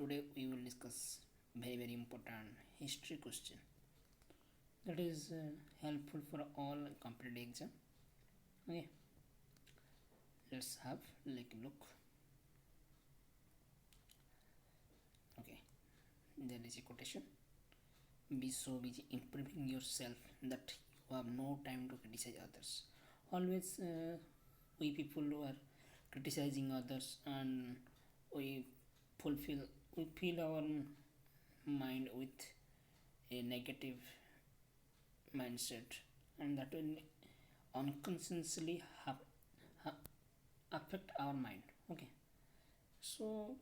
today we will discuss very important history question that is helpful for all competitive exam. Okay, let's have like a look. Okay, there is a quotation: be so busy improving yourself that you have no time to criticize others. Always we people who are criticizing others, and we fulfill we fill our mind with a negative mindset, and that will unconsciously ha- affect our mind. Okay, so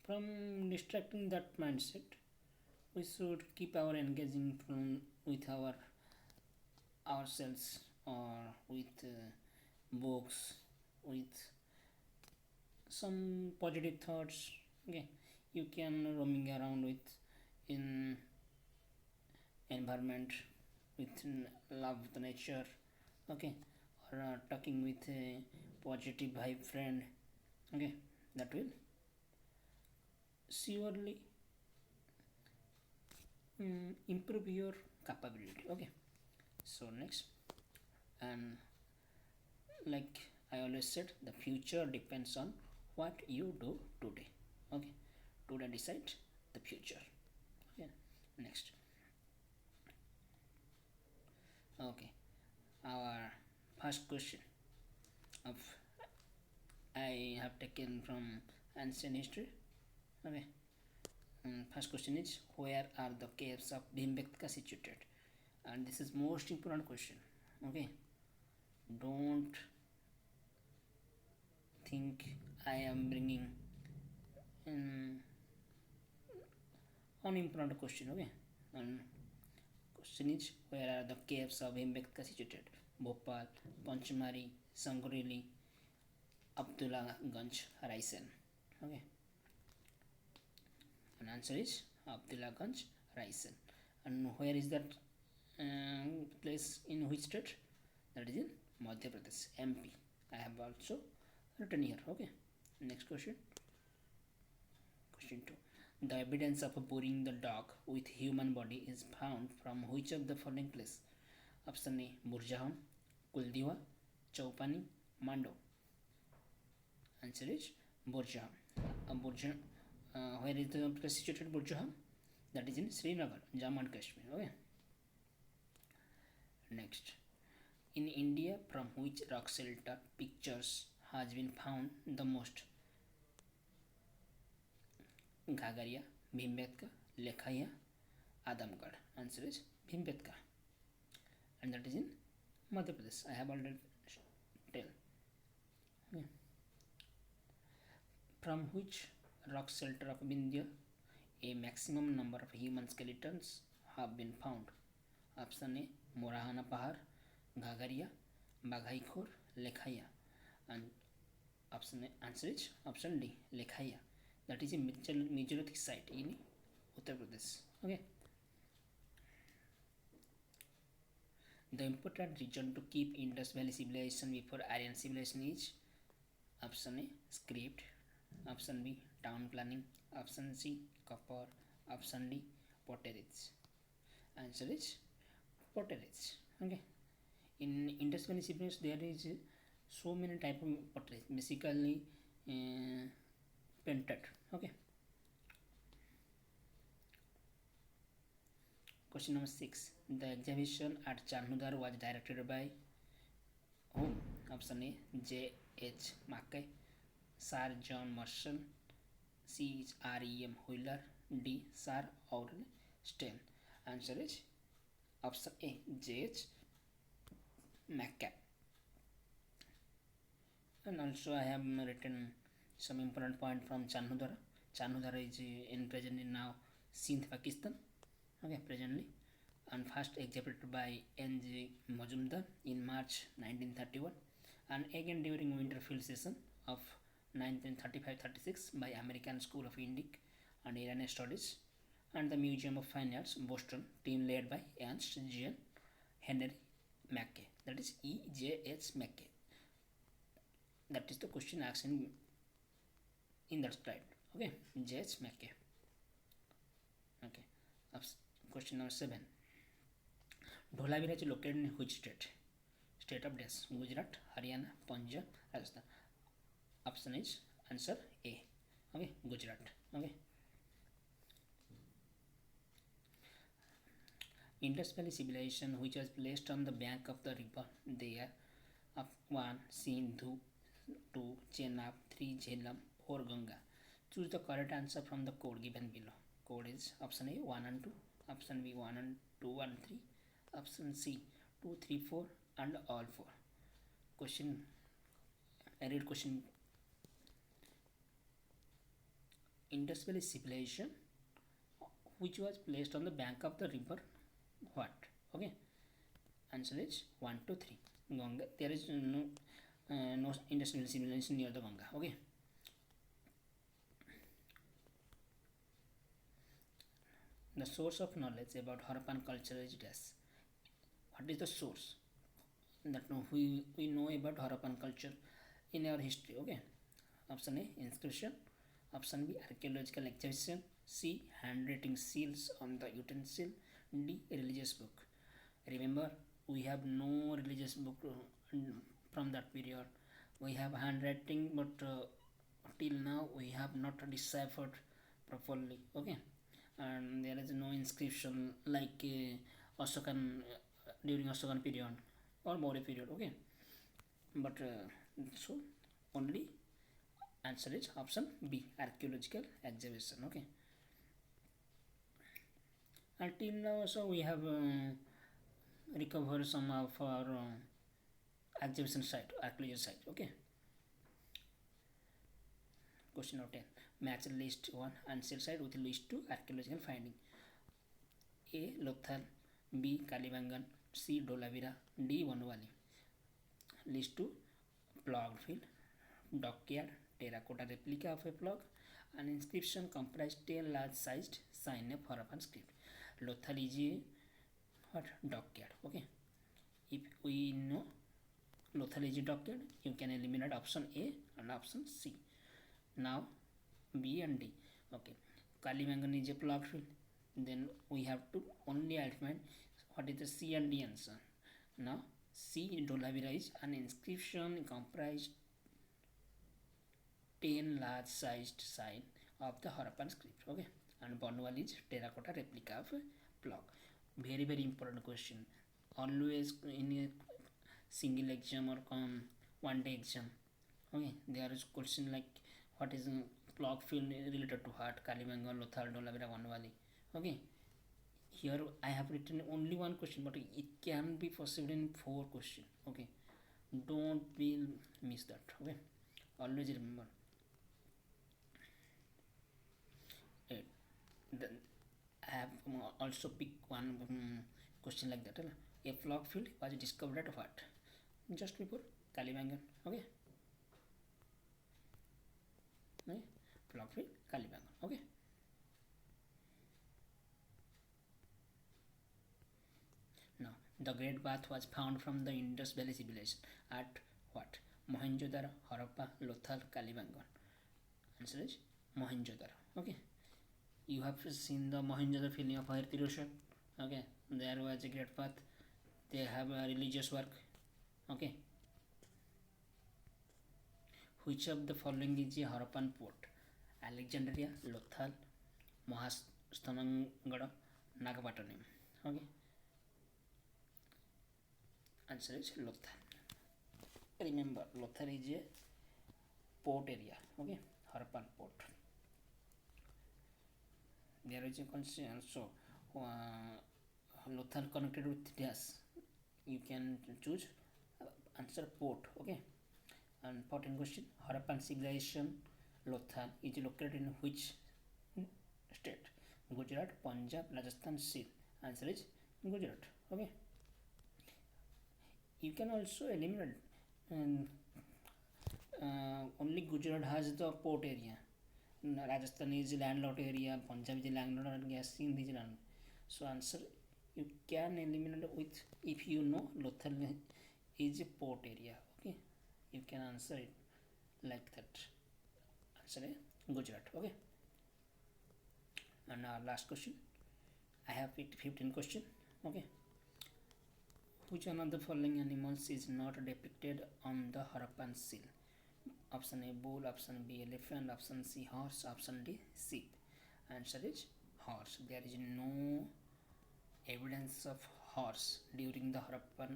from distracting that mindset, we should keep our engaging from with ourselves, or with books, with some positive thoughts. Okay, you can roaming around with in environment, with love the nature. Okay, or talking with a positive vibe friend. Okay, that will surely improve your capability. Okay, so next, and like I always said, the future depends on what you do today. Okay, today decide the future. Okay, next. Okay, our first question of I have taken from ancient history. Okay, first question is, where are the caves of Bhimbetka situated? And this is most important question. Okay, don't think I am bringing um, unimportant question. Okay, and question is, where are the caves of Bhimbetka situated? Bhopal, Panchmari, Sangreli, Abdullah Ganj, Raisen. Okay, and answer is Abdullah Ganj, Raisen. And where is that place, in which state? That is in Madhya Pradesh, MP. I have also written here. Okay, next question. Question 2. The evidence of burying the dog with human body is found from which of the following place? Option A, Burjaham, Kuldiwa, Chaupani, Mando. Answer is Burjaham. Where is the place situated Burjaham? That is in Srinagar, Jammu and Kashmir. Okay. Next, in India, from which rock shelter pictures has been found the most? Ghagaria, Bhimbetka, Lekhaya, Adamgarh. Answer is Bhimbetka, and that is in Madhya Pradesh. I have already tell. Yeah. From which rock shelter of India a maximum number of human skeletons have been found? Option A, Morahana Pahar, Ghagaria, Baghaikor, Lekhaya, and option A, answer is option D, Lekhaya. That is a Mesolithic site in Uttar Pradesh. Okay. The important region to keep Indus Valley civilization before Aryan civilization is option A, script, option B, town planning, option C, copper, option D, potteries. Answer is potteries. Okay, in Indus Valley civilization there is so many type of potteries, basically painted. Okay, question number 6. The exhibition at Chanudar was directed by whom? Option A, J.H. Mackay, Sir John Marshall, C. R.E.M. Wheeler, D. Sir Aurel Stein. Answer is option A, J.H. Mackay. And also I have written some important point from Chanudara. Chanudara is in present in now Sindh, Pakistan. Okay, presently, and first exhibited by N.G. Majumdar in March 1931, and again during winter field session of 1935-36 by American School of Indic and Iranian Studies and the Museum of Fine Arts, Boston, team led by Ernst Jean Henry Mackay. That is E.J.H. Mackay. That is the question asked in that slide. Okay, J.H. Mackay. Okay. Question number 7. Dholavira is located in which state? State of dash: Gujarat, Haryana, Punjab, Rajasthan. Option is answer A. Okay, Gujarat. Okay. Indus Valley civilization, which was placed on the bank of the river there of 1. Sindhu, 2. Chenab, 3. Jhelum, 4. Ganga. Choose the correct answer from the code given below. Code is option A 1 and 2, option B 1 and 2 and 3, option C 2, 3, 4 and all 4. Question. I read question. Indus Valley civilization, which was placed on the bank of the river what? Okay. Answer is 1, 2, 3. Ganga. There is no Indus Valley civilization near the Ganga. Okay. The source of knowledge about Harappan culture is this. What is the source that we know about Harappan culture in our history? Okay. Option A inscription, option B archaeological excavation, C handwriting seals on the utensil, D religious book. Remember, we have no religious book from that period. We have handwriting, but till now we have not deciphered properly. Okay. And there is no inscription like Ashokan during Ashokan period or Maurya period. Okay. But so only answer is option B archaeological excavation. Okay. Until now also we have recovered some of our exhibition site, archaeological site. Okay. Question number 10. Match list 1 ancient site with list 2 archaeological finding. A. Lothal, B. Kalibangan, C. Dholavira, D. Vanuvali. List 2 ploughed field, dockyard, terracotta replica of a plug, an inscription comprised 10 large sized sign of Harappan script. Lothal is a what? Dockyard. Okay. If we know Lothal is a dockyard, you can eliminate option A and option C. Now B and D. Okay. Kalibangan is a ploughed field. Then we have to only find what is the C and D answer. Now C Dholavira is an inscription comprised 10 large sized sign of the Harappan script. Okay. And Vanuvali is terracotta replica of a plug. Very important question. Always in a single exam or one day exam. Okay. There is question like what is plug field related to heart, Kalibangan, Lothal, Dholavira, Vanuvali. Okay. Here I have written only one question, but it can be possible in 4 questions. Okay. Don't be miss that. Okay. Always remember. Then I have also picked one question like that. A plug field was discovered at what? Just before Kalibangan. Okay. Plug field Kalibangan. Okay. Now the Great Bath was found from the Indus Valley civilization at what? Mohenjo-daro, Harappa, Lothal, Kalibangan. Answer is Mohenjo-daro. Okay. You have seen the Mohenjo-daro filling of Harith Roshan. Okay. There was a Great Bath. They have a religious work. Okay. Which of the following is a Harappan port? Alexandria, Lothal, Mahasthanagada, Nagapattinam. Okay. Answer is Lothal. Remember, Lothal is a port area. Okay. Harappan port. There is a question also. Lothal connected with dash. You can choose answer port. Okay. And important question. Harappan civilization Lothal is located in which state? Gujarat, Punjab, Rajasthan, Sindh. Answer is Gujarat. Okay. You can also eliminate only Gujarat has the port area. Rajasthan is landlocked area, Punjab is landlocked area, Sindh is landlocked. So answer you can eliminate with if you know Lothal is a port area. Okay. You can answer it like that. Answer is Gujarat. Okay. And our last question. I have picked 15 question. Okay, which one of the following animals is not depicted on the Harappan seal? Option A bull, option B elephant, option C horse, option D sheep. Answer is horse. There is no evidence of horse during the Harappan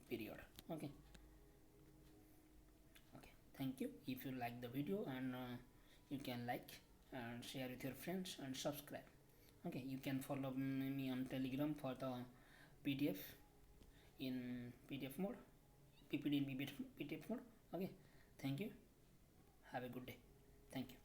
period. Okay. Okay. Thank you. If you like the video, and you can like and share with your friends and subscribe. Okay. You can follow me on Telegram for the PDF in PDF mode, PPD in PDF mode. Okay. Thank you. Have a good day. Thank you.